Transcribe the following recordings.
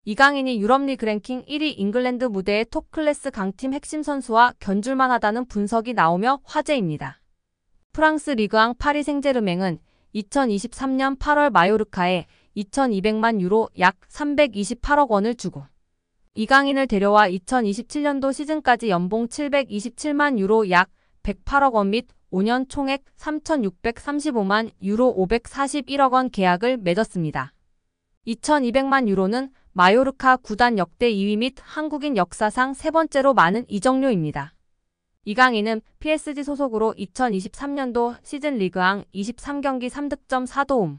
이강인이 유럽리그 랭킹 1위 잉글랜드 무대의 톱클래스 강팀 핵심 선수와 견줄만 하다는 분석이 나오며 화제입니다. 프랑스 리그앙 파리 생제르맹은 2023년 8월 마요르카에 2,200만 유로 약 328억 원을 주고 이강인을 데려와 2027년도 시즌까지 연봉 727만 유로 약 108억 원 및 5년 총액 3,635만 유로 541억 원 계약을 맺었습니다. 2,200만 유로는 마요르카 구단 역대 2위 및 한국인 역사상 세 번째로 많은 이적료입니다. 이강인은 PSG 소속으로 2023년도 시즌 리그앙 23경기 3득점 4도움,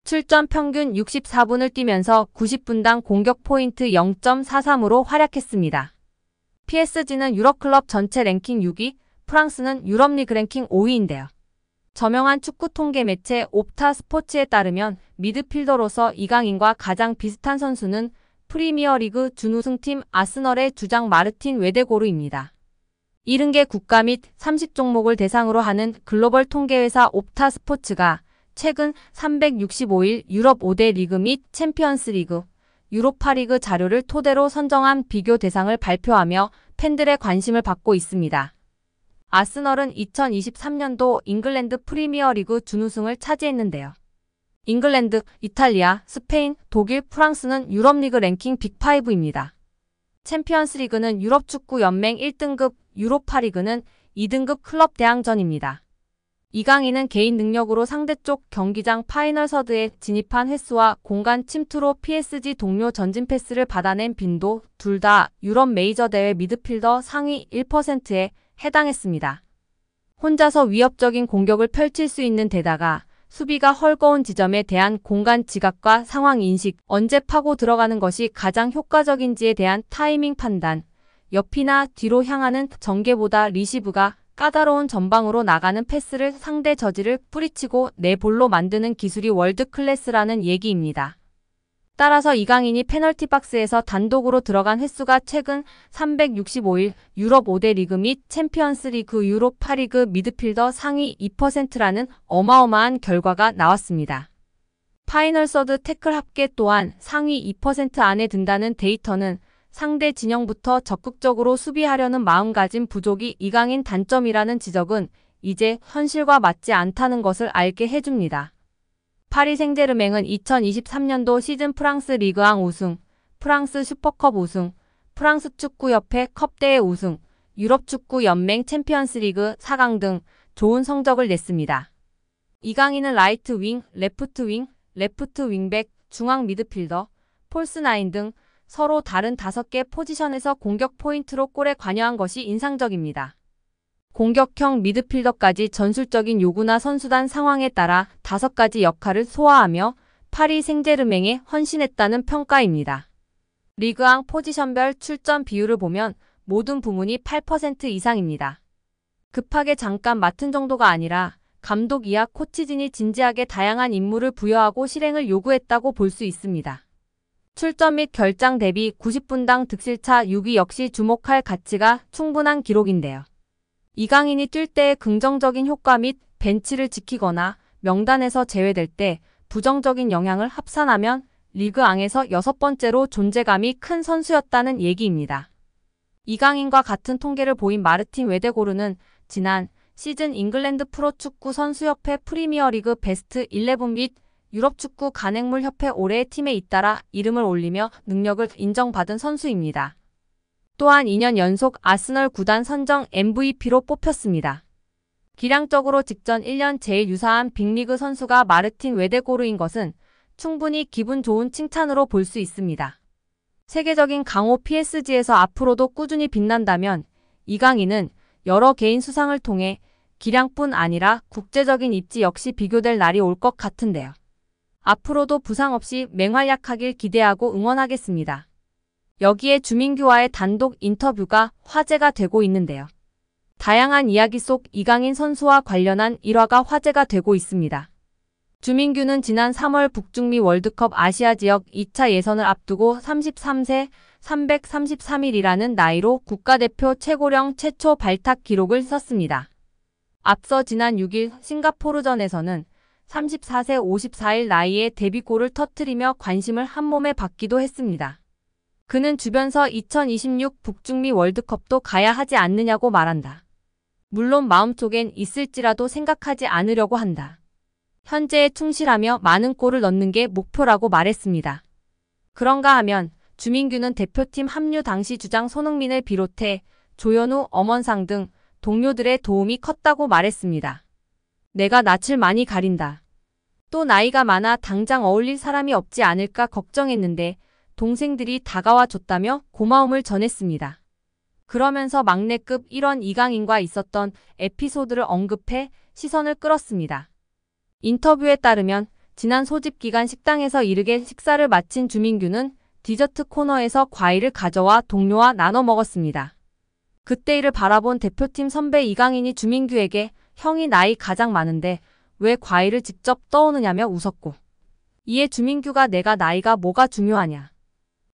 출전 평균 64분을 뛰면서 90분당 공격 포인트 0.43으로 활약했습니다. PSG는 유럽 클럽 전체 랭킹 6위, 프랑스는 유럽리그 랭킹 5위인데요. 저명한 축구 통계 매체 옵타 스포츠에 따르면 미드필더로서 이강인과 가장 비슷한 선수는 프리미어리그 준우승팀 아스널의 주장 마르틴 웨데고르입니다. 70개 국가 및 30종목을 대상으로 하는 글로벌 통계회사 옵타 스포츠가 최근 365일 유럽 5대 리그 및 챔피언스 리그, 유로파리그 자료를 토대로 선정한 비교 대상을 발표하며 팬들의 관심을 받고 있습니다. 아스널은 2023년도 잉글랜드 프리미어리그 준우승을 차지했는데요. 잉글랜드, 이탈리아, 스페인, 독일, 프랑스는 유럽리그 랭킹 빅5입니다. 챔피언스리그는 유럽축구연맹 1등급, 유로파리그는 2등급 클럽 대항전입니다. 이강인은 개인 능력으로 상대쪽 경기장 파이널 서드에 진입한 횟수와 공간 침투로 PSG 동료 전진 패스를 받아낸 빈도 둘 다 유럽 메이저 대회 미드필더 상위 1%에 해당했습니다. 혼자서 위협적인 공격을 펼칠 수 있는 데다가 수비가 헐거운 지점에 대한 공간 지각과 상황 인식, 언제 파고 들어가는 것이 가장 효과적인지에 대한 타이밍 판단, 옆이나 뒤로 향하는 전개보다 리시브가 까다로운 전방으로 나가는 패스를 상대 저지를 뿌리치고 내 볼로 만드는 기술이 월드 클래스라는 얘기입니다. 따라서 이강인이 페널티 박스에서 단독으로 들어간 횟수가 최근 365일 유럽 5대 리그 및 챔피언스 리그 유로파리그 미드필더 상위 2%라는 어마어마한 결과가 나왔습니다. 파이널 서드 태클 합계 또한 상위 2% 안에 든다는 데이터는 상대 진영부터 적극적으로 수비하려는 마음가짐 부족이 이강인 단점이라는 지적은 이제 현실과 맞지 않다는 것을 알게 해줍니다. 파리 생제르맹은 2023년도 시즌 프랑스 리그앙 우승, 프랑스 슈퍼컵 우승, 프랑스 축구협회 컵대회 우승, 유럽축구연맹 챔피언스리그 4강 등 좋은 성적을 냈습니다. 이강인은 라이트 윙, 레프트 윙백, 중앙 미드필더, 폴스 9 등 서로 다른 5개 포지션에서 공격 포인트로 골에 관여한 것이 인상적입니다. 공격형 미드필더까지 전술적인 요구나 선수단 상황에 따라 5가지 역할을 소화하며 파리 생제르맹에 헌신했다는 평가입니다. 리그앙 포지션별 출전 비율을 보면 모든 부문이 8% 이상입니다. 급하게 잠깐 맡은 정도가 아니라 감독 이하 코치진이 진지하게 다양한 임무를 부여하고 실행을 요구했다고 볼 수 있습니다. 출전 및 결장 대비 90분당 득실차 6위 역시 주목할 가치가 충분한 기록인데요. 이강인이 뛸 때의 긍정적인 효과 및 벤치를 지키거나 명단에서 제외될 때 부정적인 영향을 합산하면 리그앙에서 6번째로 존재감이 큰 선수였다는 얘기입니다. 이강인과 같은 통계를 보인 마르틴 웨데고르는 지난 시즌 잉글랜드 프로축구 선수협회 프리미어리그 베스트 11 및 유럽축구 간행물협회 올해의 팀에 잇따라 이름을 올리며 능력을 인정받은 선수입니다. 또한 2년 연속 아스널 구단 선정 MVP로 뽑혔습니다. 기량적으로 직전 1년 제일 유사한 빅리그 선수가 마르틴 웨데고르인 것은 충분히 기분 좋은 칭찬으로 볼 수 있습니다. 세계적인 강호 PSG에서 앞으로도 꾸준히 빛난다면 이강인은 여러 개인 수상을 통해 기량뿐 아니라 국제적인 입지 역시 비교될 날이 올 것 같은데요. 앞으로도 부상 없이 맹활약하길 기대하고 응원하겠습니다. 여기에 주민규와의 단독 인터뷰가 화제가 되고 있는데요. 다양한 이야기 속 이강인 선수와 관련한 일화가 화제가 되고 있습니다. 주민규는 지난 3월 북중미 월드컵 아시아 지역 2차 예선을 앞두고 33세 333일이라는 나이로 국가대표 최고령 최초 발탁 기록을 썼습니다. 앞서 지난 6일 싱가포르전에서는 34세 54일 나이에 데뷔골을 터뜨리며 관심을 한몸에 받기도 했습니다. 그는 주변서 2026 북중미 월드컵도 가야 하지 않느냐고 말한다. 물론 마음속엔 있을지라도 생각하지 않으려고 한다. 현재에 충실하며 많은 골을 넣는 게 목표라고 말했습니다. 그런가 하면 주민규는 대표팀 합류 당시 주장 손흥민을 비롯해 조현우, 엄원상 등 동료들의 도움이 컸다고 말했습니다. 내가 낯을 많이 가린다. 또 나이가 많아 당장 어울릴 사람이 없지 않을까 걱정했는데 동생들이 다가와 줬다며 고마움을 전했습니다. 그러면서 막내급 1원 이강인과 있었던 에피소드를 언급해 시선을 끌었습니다. 인터뷰에 따르면 지난 소집 기간 식당에서 이르게 식사를 마친 주민규는 디저트 코너에서 과일을 가져와 동료와 나눠 먹었습니다. 그때 이를 바라본 대표팀 선배 이강인이 주민규에게 형이 나이 가장 많은데 왜 과일을 직접 떠오느냐며 웃었고, 이에 주민규가 내가 나이가 뭐가 중요하냐.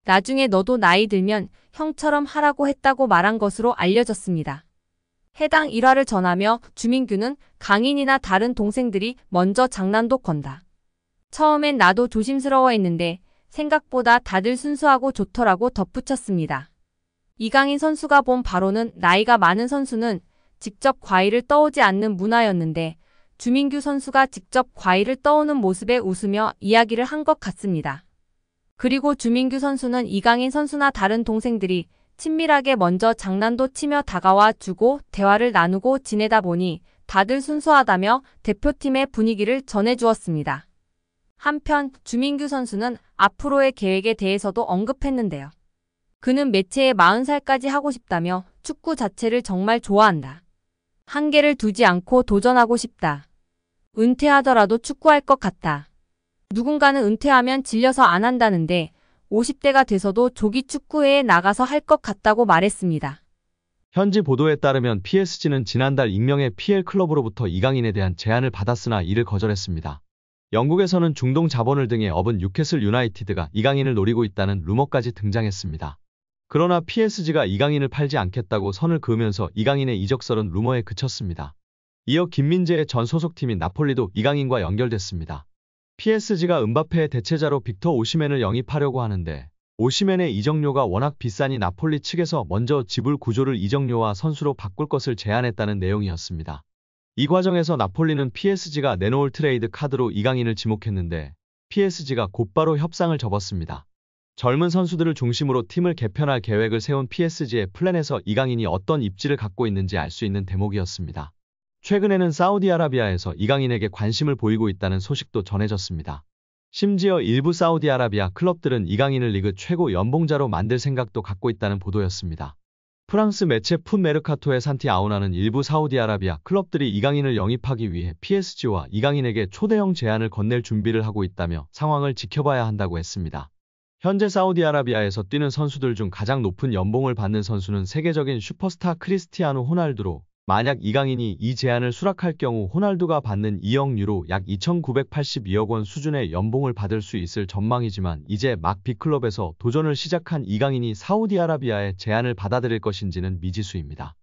나중에 너도 나이 들면 형처럼 하라고 했다고 말한 것으로 알려졌습니다. 해당 일화를 전하며 주민규는 강인이나 다른 동생들이 먼저 장난도 건다. 처음엔 나도 조심스러워했는데 생각보다 다들 순수하고 좋더라고 덧붙였습니다. 이강인 선수가 본 바로는 나이가 많은 선수는 직접 과일을 떠오지 않는 문화였는데 주민규 선수가 직접 과일을 떠오는 모습에 웃으며 이야기를 한 것 같습니다. 그리고 주민규 선수는 이강인 선수나 다른 동생들이 친밀하게 먼저 장난도 치며 다가와 주고 대화를 나누고 지내다 보니 다들 순수하다며 대표팀의 분위기를 전해주었습니다. 한편 주민규 선수는 앞으로의 계획에 대해서도 언급했는데요. 그는 매체에 40살까지 하고 싶다며 축구 자체를 정말 좋아한다. 한계를 두지 않고 도전하고 싶다. 은퇴하더라도 축구할 것 같다. 누군가는 은퇴하면 질려서 안 한다는데 50대가 돼서도 조기 축구회에 나가서 할 것 같다고 말했습니다. 현지 보도에 따르면 PSG는 지난달 익명의 PL 클럽으로부터 이강인에 대한 제안을 받았으나 이를 거절했습니다. 영국에서는 중동 자본을 등에 업은 뉴캐슬 유나이티드가 이강인을 노리고 있다는 루머까지 등장했습니다. 그러나 PSG가 이강인을 팔지 않겠다고 선을 그으면서 이강인의 이적설은 루머에 그쳤습니다. 이어 김민재의 전 소속팀인 나폴리도 이강인과 연결됐습니다. PSG가 음바페의 대체자로 빅터 오시멘을 영입하려고 하는데 오시멘의 이적료가 워낙 비싸니 나폴리 측에서 먼저 지불 구조를 이적료와 선수로 바꿀 것을 제안했다는 내용이었습니다. 이 과정에서 나폴리는 PSG가 내놓을 트레이드 카드로 이강인을 지목했는데 PSG가 곧바로 협상을 접었습니다. 젊은 선수들을 중심으로 팀을 개편할 계획을 세운 PSG의 플랜에서 이강인이 어떤 입지를 갖고 있는지 알 수 있는 대목이었습니다. 최근에는 사우디아라비아에서 이강인에게 관심을 보이고 있다는 소식도 전해졌습니다. 심지어 일부 사우디아라비아 클럽들은 이강인을 리그 최고 연봉자로 만들 생각도 갖고 있다는 보도였습니다. 프랑스 매체 풋메르카토의 산티아우나는 일부 사우디아라비아 클럽들이 이강인을 영입하기 위해 PSG와 이강인에게 초대형 제안을 건넬 준비를 하고 있다며 상황을 지켜봐야 한다고 했습니다. 현재 사우디아라비아에서 뛰는 선수들 중 가장 높은 연봉을 받는 선수는 세계적인 슈퍼스타 크리스티아노 호날두로, 만약 이강인이 이 제안을 수락할 경우 호날두가 받는 2억 유로 약 2,982억 원 수준의 연봉을 받을 수 있을 전망이지만 이제 막 B클럽에서 도전을 시작한 이강인이 사우디아라비아의 제안을 받아들일 것인지는 미지수입니다.